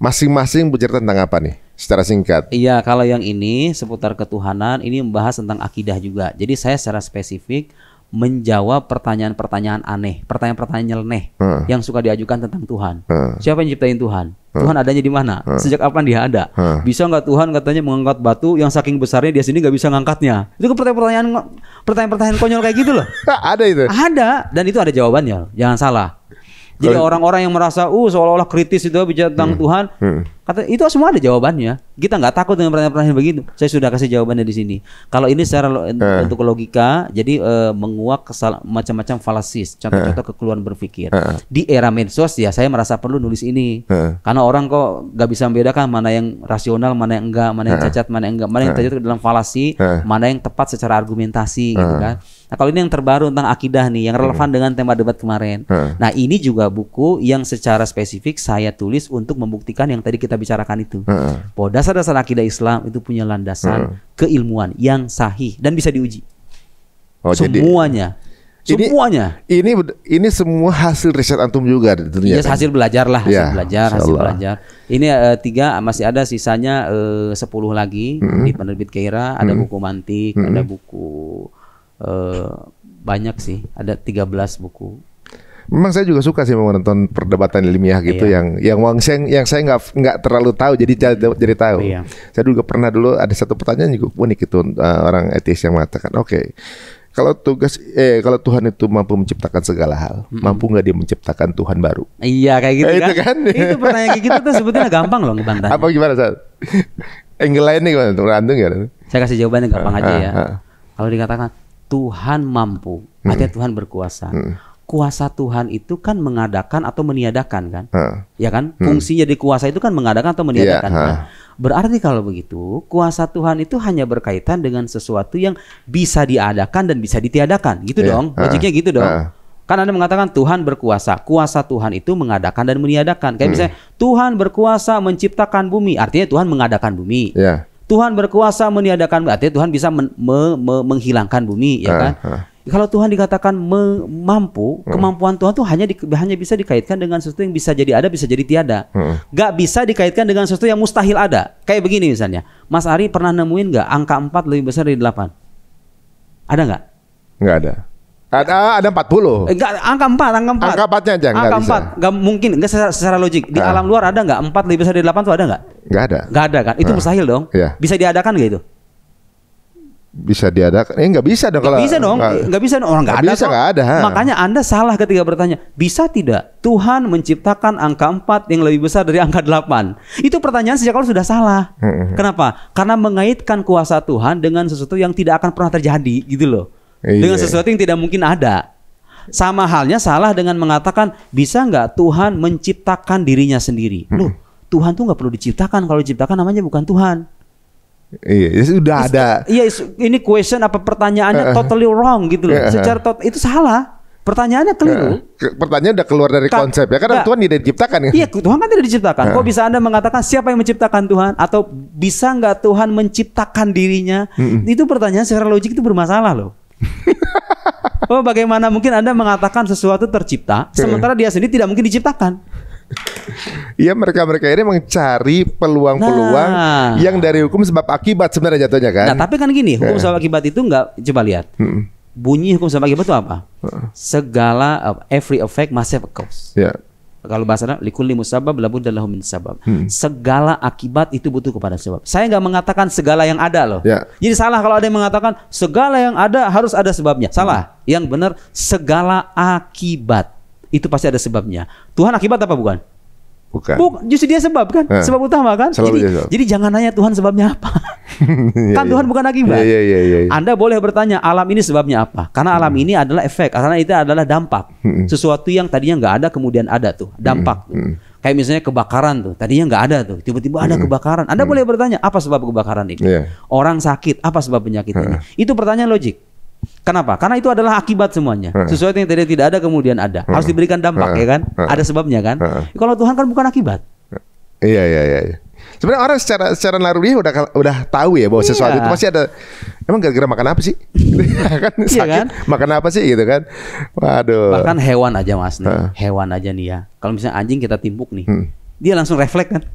S2: Masing-masing bercerita tentang apa nih? Secara singkat.
S1: Iya, kalau yang ini seputar ketuhanan, ini membahas tentang akidah juga. Jadi saya secara spesifik menjawab pertanyaan-pertanyaan aneh, pertanyaan-pertanyaan nyeleneh yang suka diajukan tentang Tuhan. Siapa yang ciptain Tuhan? Tuhan adanya di mana? Sejak kapan dia ada? Bisa nggak Tuhan katanya mengangkat batu yang saking besarnya dia sendiri nggak bisa ngangkatnya? Itu kan pertanyaan konyol kayak gitu loh.
S2: Ada itu?
S1: Ada, dan itu ada jawabannya. Jangan salah. Jadi orang-orang yang merasa seolah-olah kritis itu bicara tentang Tuhan, kata itu semua ada jawabannya. Kita nggak takut dengan pertanyaan-pertanyaan begitu. Saya sudah kasih jawabannya di sini. Kalau ini secara untuk logika, jadi menguak macam-macam falasis, contoh-contoh kekeliruan berpikir. Di era medsos ya saya merasa perlu nulis ini, karena orang kok nggak bisa membedakan mana yang rasional, mana yang enggak, mana yang cacat, mana yang enggak, mana yang terjatuh dalam falasi, mana yang tepat secara argumentasi, gitu kan. Nah, kalau ini yang terbaru tentang akidah nih, yang relevan dengan tema debat kemarin. Nah, ini juga buku yang secara spesifik saya tulis untuk membuktikan yang tadi kita bicarakan itu. Bahwa dasar-dasar akidah Islam itu punya landasan keilmuan yang sahih dan bisa diuji. Semuanya. Semuanya.
S2: Ini semua hasil riset antum juga tentunya.
S1: Yes, hasil belajar lah, hasil belajar. Ini 3, masih ada sisanya 10 lagi di penerbit Keira, ada buku mantik, ada buku banyak sih, ada 13 buku.
S2: Memang saya juga suka sih menonton perdebatan ilmiah gitu, yang saya nggak terlalu tahu jadi tahu. Saya juga pernah dulu ada satu pertanyaan juga unik itu, orang etis yang mengatakan, kalau Tuhan itu mampu menciptakan segala hal, mampu nggak dia menciptakan Tuhan baru?
S1: Iya kayak gitu kan? Itu pertanyaan kayak gitu tuh sebetulnya gampang loh ngebantahnya.
S2: Apa gimana Sal? Angle lainnya gimana? Tergantung ya.
S1: Saya kasih jawabannya gampang aja ya. Kalau dikatakan Tuhan mampu, artinya Tuhan berkuasa. Kuasa Tuhan itu kan mengadakan atau meniadakan kan? Ya kan? Fungsinya di kuasa itu kan mengadakan atau meniadakan kan? Berarti kalau begitu, kuasa Tuhan itu hanya berkaitan dengan sesuatu yang bisa diadakan dan bisa ditiadakan. Gitu dong, logiknya gitu dong. Kan Anda mengatakan Tuhan berkuasa. Kuasa Tuhan itu mengadakan dan meniadakan. Kayak misalnya Tuhan berkuasa menciptakan bumi, artinya Tuhan mengadakan bumi. Tuhan berkuasa meniadakan, artinya Tuhan bisa menghilangkan bumi, ya kan? Kalau Tuhan dikatakan mampu, kemampuan Tuhan tuh hanya bisa dikaitkan dengan sesuatu yang bisa jadi ada, bisa jadi tiada. Gak bisa dikaitkan dengan sesuatu yang mustahil ada. Kayak begini misalnya, Mas Ari pernah nemuin gak angka 4 lebih besar dari 8? Ada gak?
S2: Nggak ada. Ada 40.
S1: Enggak, angka 4.
S2: Angka 4-nya aja
S1: angka 4, nggak mungkin, nggak secara logik. Di alam luar ada nggak 4 lebih besar dari 8 tuh ada nggak?
S2: Nggak ada.
S1: Nggak ada kan? Itu mustahil dong. Bisa diadakan nggak itu?
S2: Bisa diadakan? Nggak bisa dong.
S1: Nggak bisa dong. Nggak bisa dong. Orang nggak ada.
S2: Bisa nggak ada.
S1: Makanya Anda salah ketika bertanya, bisa tidak Tuhan menciptakan angka 4 yang lebih besar dari angka 8? Itu pertanyaan sejak awal sudah salah. Kenapa? Karena mengaitkan kuasa Tuhan dengan sesuatu yang tidak akan pernah terjadi, gitu loh. Dengan sesuatu yang tidak mungkin ada. Sama halnya salah dengan mengatakan bisa nggak Tuhan menciptakan dirinya sendiri. Loh, Tuhan tuh nggak perlu diciptakan. Kalau diciptakan namanya bukan Tuhan.
S2: Iya, sudah ada.
S1: Iya, ini question apa pertanyaannya totally wrong gitu loh. Secara itu salah. Pertanyaannya keliru.
S2: Pertanyaan udah keluar dari konsep ya, karena Tuhan tidak diciptakan kan?
S1: Iya, Tuhan kan tidak diciptakan. Kok bisa Anda mengatakan siapa yang menciptakan Tuhan? Atau bisa nggak Tuhan menciptakan dirinya? Itu pertanyaan secara logik itu bermasalah loh. Bagaimana mungkin Anda mengatakan sesuatu tercipta sementara dia sendiri tidak mungkin diciptakan?
S2: Iya, mereka ini mencari peluang-peluang yang dari hukum sebab akibat sebenarnya jatuhnya kan.
S1: Nah, tapi kan gini, hukum sebab akibat itu enggak, coba lihat. Bunyi hukum sebab akibat itu apa? Segala every effect must have a cause. Kalau bahasanya likulli musabab labudda lahu min sabab. Segala akibat itu butuh kepada sebab. Saya nggak mengatakan segala yang ada loh. Jadi salah kalau ada yang mengatakan segala yang ada harus ada sebabnya. Salah. Yang benar segala akibat itu pasti ada sebabnya. Tuhan akibat apa bukan? Bukan. Justru dia sebab kan? Sebab utama kan? Jadi jangan nanya Tuhan sebabnya apa. Kan Tuhan bukan akibat. Anda boleh bertanya alam ini sebabnya apa? Karena alam ini adalah efek, karena itu adalah dampak. Sesuatu yang tadinya nggak ada kemudian ada tuh, dampak. Kayak misalnya kebakaran tuh, tadinya nggak ada tuh, tiba-tiba ada kebakaran. Anda boleh bertanya apa sebab kebakaran ini? Orang sakit, apa sebab penyakit ini? Itu pertanyaan logik. Kenapa? Karena itu adalah akibat semuanya. Sesuatu yang tidak ada kemudian ada. Harus diberikan dampak ya kan? Ada sebabnya kan? Kalau Tuhan kan bukan akibat.
S2: Iya. Sebenarnya orang secara naluri udah tahu ya bahwa sesuatu itu pasti ada. Emang gara-gara makan apa sih? Kan sakit, kan? Makan apa sih gitu kan? Waduh.
S1: Bahkan hewan aja Mas nih. Hewan aja nih ya. Kalau misalnya anjing kita timpuk nih. Dia langsung refleks kan?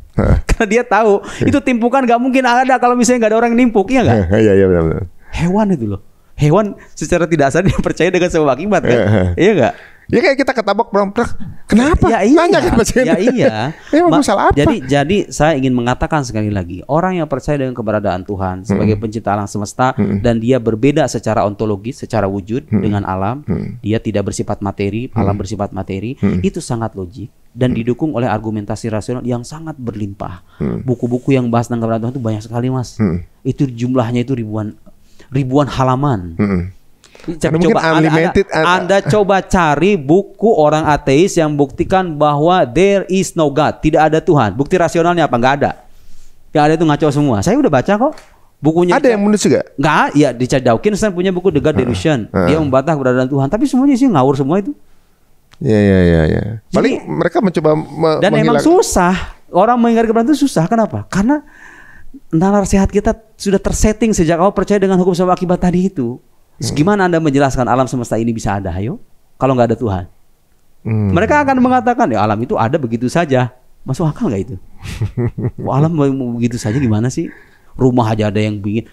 S1: Karena dia tahu itu timpukan gak mungkin ada kalau misalnya gak ada orang yang nimpuk, iya gak?
S2: Iya benar.
S1: Hewan itu loh. Hewan secara tidak sadar dia percaya dengan sebab akibat kan? Iya nggak?
S2: Ya kayak kita ketabok beromprak. Kenapa?
S1: Ya iya.
S2: Nanya kan pasien.
S1: Ya iya.
S2: Masalah apa?
S1: Jadi saya ingin mengatakan sekali lagi, orang yang percaya dengan keberadaan Tuhan sebagai pencipta alam semesta dan dia berbeda secara ontologis, secara wujud dengan alam, dia tidak bersifat materi, alam bersifat materi, itu sangat logik dan didukung oleh argumentasi rasional yang sangat berlimpah. Buku-buku yang bahas tentang keberadaan Tuhan itu banyak sekali, Mas. Itu jumlahnya itu ribuan halaman. Anda coba cari buku orang ateis yang buktikan bahwa there is no God, tidak ada Tuhan. Bukti rasionalnya apa? Nggak ada. Yang ada itu ngaco semua. Saya udah baca kok bukunya.
S2: Ada yang menulis juga?
S1: Nggak, ya Richard Dawkins punya buku The God Delusion. Dia membantah keberadaan Tuhan, tapi semuanya sih ngawur semua itu.
S2: Ya. Paling mereka mencoba
S1: dan memang susah. Orang mengingkari keberadaan itu susah. Kenapa? Karena nalar sehat kita sudah tersetting sejak awal percaya dengan hukum sebab akibat tadi itu. Gimana Anda menjelaskan alam semesta ini bisa ada, ayo? Kalau nggak ada Tuhan, mereka akan mengatakan ya alam itu ada begitu saja. Masuk akal nggak itu? Alam begitu saja gimana sih? Rumah aja ada yang bikin,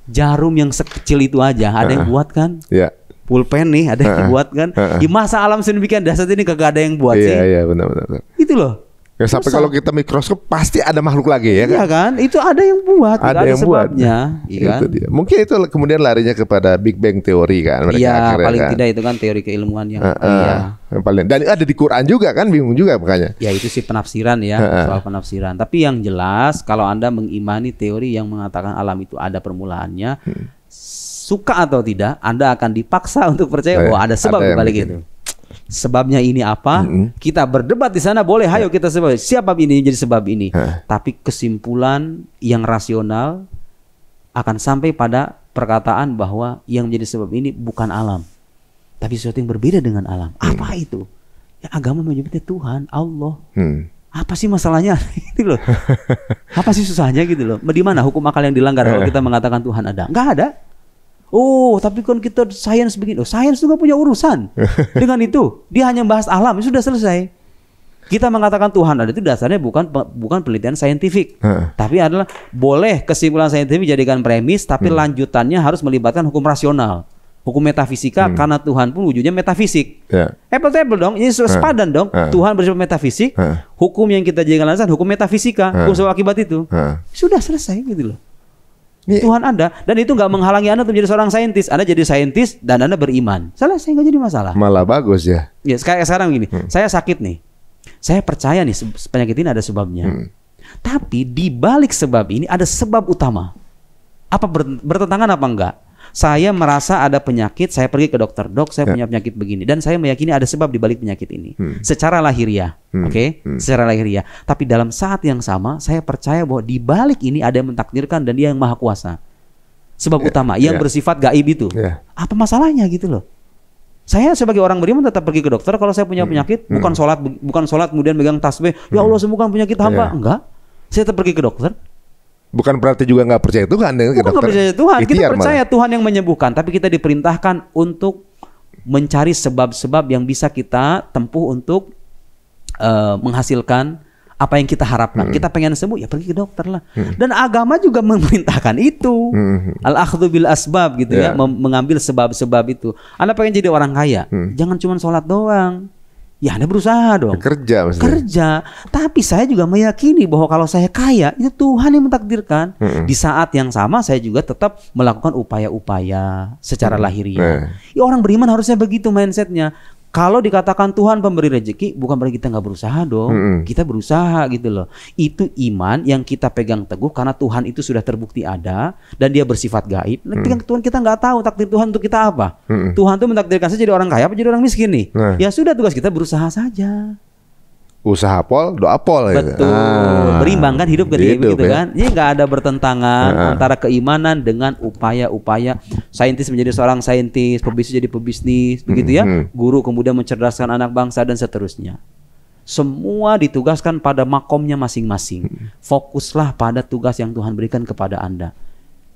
S1: jarum yang sekecil itu aja ada yang buat kan?
S2: Ya.
S1: Pulpen nih ada yang buat kan? Di masa alam sedemikian dasar ini kagak ada yang buat sih?
S2: Iya benar.
S1: Itu loh.
S2: Ya, sampai kalau kita mikroskop pasti ada makhluk lagi ya kan?
S1: Iya kan? Itu ada yang buat, ada yang sebabnya.
S2: Iya kan? Itu dia. Mungkin itu kemudian larinya kepada Big Bang teori kan?
S1: Iya, paling tidak itu kan teori keilmuan yang
S2: paling. Dan ada di Quran juga kan, bingung juga makanya.
S1: Ya itu sih penafsiran ya, soal penafsiran. Tapi yang jelas kalau Anda mengimani teori yang mengatakan alam itu ada permulaannya, suka atau tidak, Anda akan dipaksa untuk percaya bahwa ada sebab di balik itu. Sebabnya ini apa? Kita berdebat di sana boleh, ayo kita sebab siapa ini jadi sebab ini. Tapi kesimpulan yang rasional akan sampai pada perkataan bahwa yang menjadi sebab ini bukan alam, tapi sesuatu yang berbeda dengan alam. Apa itu? Ya agama menyebutnya Tuhan, Allah. Apa sih masalahnya? Gitu loh. Apa sih susahnya gitu loh? Di mana hukum akal yang dilanggar kalau kita mengatakan Tuhan ada? Nggak ada. Oh, tapi kan kita sains begini. Oh, sains juga punya urusan dengan itu. Dia hanya bahas alam, sudah selesai. Kita mengatakan Tuhan ada itu dasarnya bukan penelitian saintifik, tapi adalah boleh kesimpulan saintifik jadikan premis, tapi lanjutannya harus melibatkan hukum rasional, hukum metafisika, karena Tuhan pun wujudnya metafisik. Apple to apple dong, ini sepadan dong. Tuhan bersifat metafisik, hukum yang kita jadikan landasan hukum metafisika, hukum sebab akibat itu. Sudah selesai gitu loh. Tuhan ada, dan itu nggak menghalangi Anda untuk menjadi seorang saintis. Anda jadi saintis dan Anda beriman, selesai, nggak jadi masalah.
S2: Malah bagus ya.
S1: Ya kayak sekarang gini, saya sakit nih, saya percaya nih penyakit ini ada sebabnya. Tapi di balik sebab ini ada sebab utama. Apa bertentangan apa enggak? Saya merasa ada penyakit, saya pergi ke dokter, dok saya punya penyakit begini, dan saya meyakini ada sebab di balik penyakit ini secara lahiriah, secara lahiriah. Tapi dalam saat yang sama saya percaya bahwa di balik ini ada yang mentakdirkan dan Dia yang maha kuasa. Sebab utama yang bersifat gaib itu. Apa masalahnya gitu loh? Saya sebagai orang beriman tetap pergi ke dokter kalau saya punya penyakit, bukan sholat kemudian megang tasbih, ya Allah sembuhkan penyakit hamba, enggak. Saya tetap pergi ke dokter.
S2: Bukan berarti juga nggak percaya Tuhan dengan
S1: ke dokter. Bukan percaya Tuhan, kita percaya Tuhan yang menyembuhkan, tapi kita diperintahkan untuk mencari sebab-sebab yang bisa kita tempuh untuk menghasilkan apa yang kita harapkan. Kita pengen sembuh, ya pergi ke dokter lah. Dan agama juga memerintahkan itu. Al-akhdhu bil asbab gitu ya, mengambil sebab-sebab itu. Anda pengen jadi orang kaya, jangan cuma sholat doang. Ya Anda berusaha dong.
S2: Kerja maksudnya.
S1: Kerja. Tapi saya juga meyakini bahwa kalau saya kaya, itu Tuhan yang mentakdirkan. Di saat yang sama saya juga tetap melakukan upaya-upaya secara lahiriah. Ya, orang beriman harusnya begitu mindsetnya. Kalau dikatakan Tuhan pemberi rezeki, bukan berarti kita nggak berusaha dong. Kita berusaha gitu loh. Itu iman yang kita pegang teguh karena Tuhan itu sudah terbukti ada dan Dia bersifat gaib. Tuhan kita nggak tahu takdir Tuhan untuk kita apa. Tuhan tuh mentakdirkan saya jadi orang kaya apa jadi orang miskin nih. Ya sudah, tugas kita berusaha saja.
S2: Usaha pol, doa pol.
S1: Betul. Berimbangkan hidup ketika begitu kan. Jadi nggak ada bertentangan antara keimanan dengan upaya-upaya saintis menjadi seorang saintis, pebisnis jadi pebisnis, begitu ya. Guru kemudian mencerdaskan anak bangsa dan seterusnya. Semua ditugaskan pada makomnya masing-masing. Fokuslah pada tugas yang Tuhan berikan kepada Anda.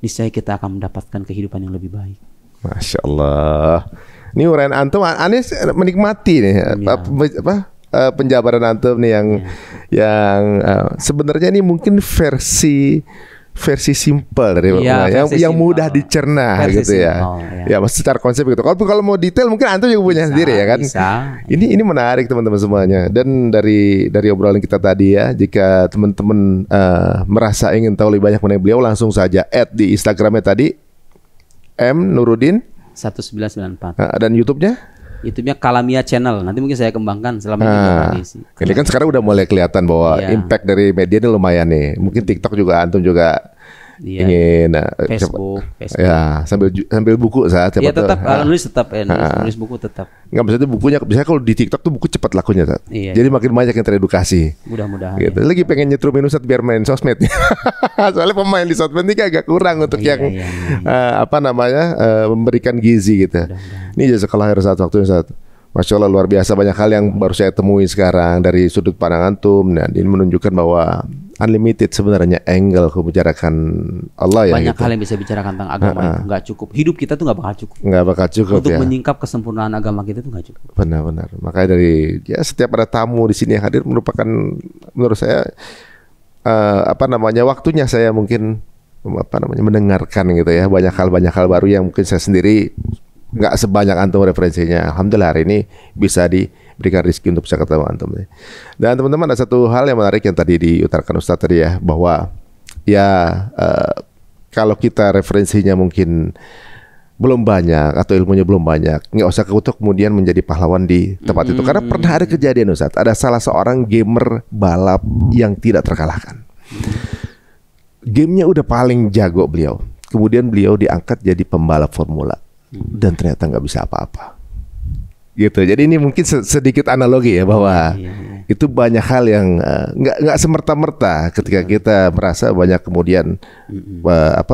S1: Niscaya kita akan mendapatkan kehidupan yang lebih baik.
S2: Masya Allah. Ini uraian antum, Anis menikmati nih penjabaran antum nih yang sebenarnya ini mungkin versi versi simple dari yang mudah dicerna versi gitu ya. Ya, maksud secara konsep gitu. Kalau mau detail mungkin antum juga punya sendiri ya kan. Bisa. Ini menarik teman-teman semuanya. Dan dari obrolan kita tadi ya, jika teman-teman merasa ingin tahu lebih banyak mengenai beliau, langsung saja add di Instagramnya tadi M Nuruddin
S1: 1994.
S2: Dan YouTube-nya
S1: Kalamia Channel. Nanti mungkin saya kembangkan selama ini.
S2: Ini kan sekarang udah mulai kelihatan bahwa impact dari media ini lumayan nih. Mungkin TikTok juga antum juga ingin
S1: Facebook.
S2: Ya, sambil buku saat.
S1: Iya tetap nulis nulis buku tetap.
S2: Enggak, maksudnya bukunya biasanya kalau di TikTok tuh buku cepat lakunya saat. Jadi makin banyak yang teredukasi.
S1: Mudah-mudahan.
S2: Gitu. Lagi pengen nyetrumin Ustadz biar main sosmed. Soalnya pemain di sosmed ini agak kurang untuk memberikan gizi gitu. Ini jazakallah khair saat waktunya saat. Masya Allah luar biasa, banyak hal yang baru saya temui sekarang dari sudut pandang antum, dan ini menunjukkan bahwa unlimited sebenarnya angle membicarakan Allah ya.
S1: Banyak hal yang bisa bicarakan tentang agama itu nggak cukup. Hidup kita tuh nggak bakal cukup. Untuk menyingkap kesempurnaan agama kita tuh nggak cukup.
S2: Benar-benar. Makanya dari setiap ada tamu di sini yang hadir merupakan menurut saya waktunya saya mungkin mendengarkan gitu ya, banyak hal baru yang mungkin saya sendiri nggak sebanyak antum referensinya. Alhamdulillah hari ini bisa diberikan rezeki untuk bisa ketemu antum. Dan teman-teman, ada satu hal yang menarik yang tadi diutarakan Ustadz tadi ya, bahwa kalau kita referensinya mungkin belum banyak atau ilmunya belum banyak, nggak usah untuk kemudian menjadi pahlawan di tempat itu. Karena pernah ada kejadian Ustadz, ada salah seorang gamer balap yang tidak terkalahkan. Gamenya udah paling jago beliau, kemudian beliau diangkat jadi pembalap formula. Dan ternyata nggak bisa apa-apa gitu. Jadi ini mungkin sedikit analogi ya, bahwa itu banyak hal yang nggak semerta-merta ketika kita merasa banyak kemudian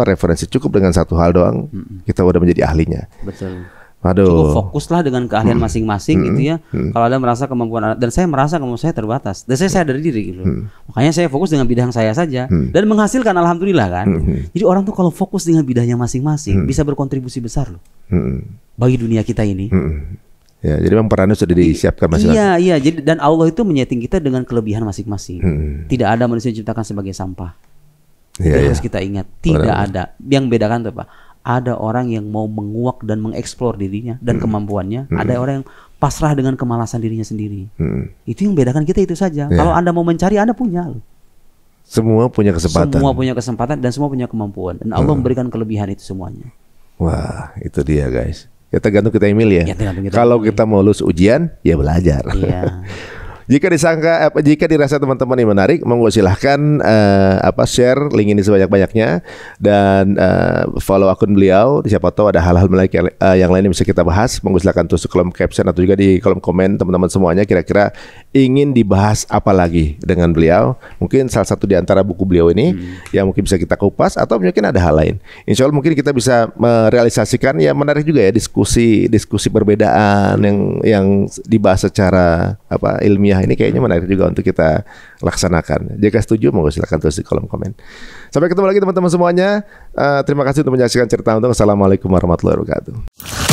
S2: referensi cukup dengan satu hal doang kita udah menjadi ahlinya.
S1: Betul. Cukup fokuslah dengan keahlian masing-masing gitu ya. Kalau ada merasa kemampuan, dan saya merasa kemampuan saya terbatas, dan saya sadar diri gitu. Makanya saya fokus dengan bidang saya saja dan menghasilkan, alhamdulillah kan. Jadi orang tuh kalau fokus dengan bidangnya masing-masing bisa berkontribusi besar loh bagi dunia kita ini.
S2: Ya, jadi memang perannya sudah disiapkan masing-masing.
S1: Iya. Jadi dan Allah itu menyeting kita dengan kelebihan masing-masing. Tidak ada manusia diciptakan sebagai sampah. Itu harus kita ingat. Tidak ada. Yang bedakan tuh Pak, ada orang yang mau menguak dan mengeksplor dirinya dan kemampuannya. Ada orang yang pasrah dengan kemalasan dirinya sendiri. Itu yang bedakan kita, itu saja. Kalau Anda mau mencari, Anda punya loh.
S2: Semua punya kesempatan.
S1: Semua punya kesempatan dan semua punya kemampuan. Dan Allah memberikan kelebihan itu semuanya.
S2: Wah, itu dia guys. Ya tergantung kita yang milih ya. Kalau kita mau lulus ujian, ya belajar. Iya. Jika dirasa teman-teman ini menarik, monggo silahkan share link ini sebanyak-banyaknya dan follow akun beliau. Siapa tahu ada hal-hal menarik yang lain yang bisa kita bahas. Monggo silahkan tulis di kolom caption atau juga di kolom komen teman-teman semuanya. Kira-kira ingin dibahas apa lagi dengan beliau? Mungkin salah satu di antara buku beliau ini yang mungkin bisa kita kupas, atau mungkin ada hal lain. Insya Allah mungkin kita bisa merealisasikan. Ya menarik juga ya diskusi perbedaan yang dibahas secara ilmiah. Ini kayaknya menarik juga untuk kita laksanakan. Jika setuju, monggo silakan tulis di kolom komen. Sampai ketemu lagi teman-teman semuanya. Terima kasih untuk menyaksikan cerita untung. Assalamualaikum warahmatullahi wabarakatuh.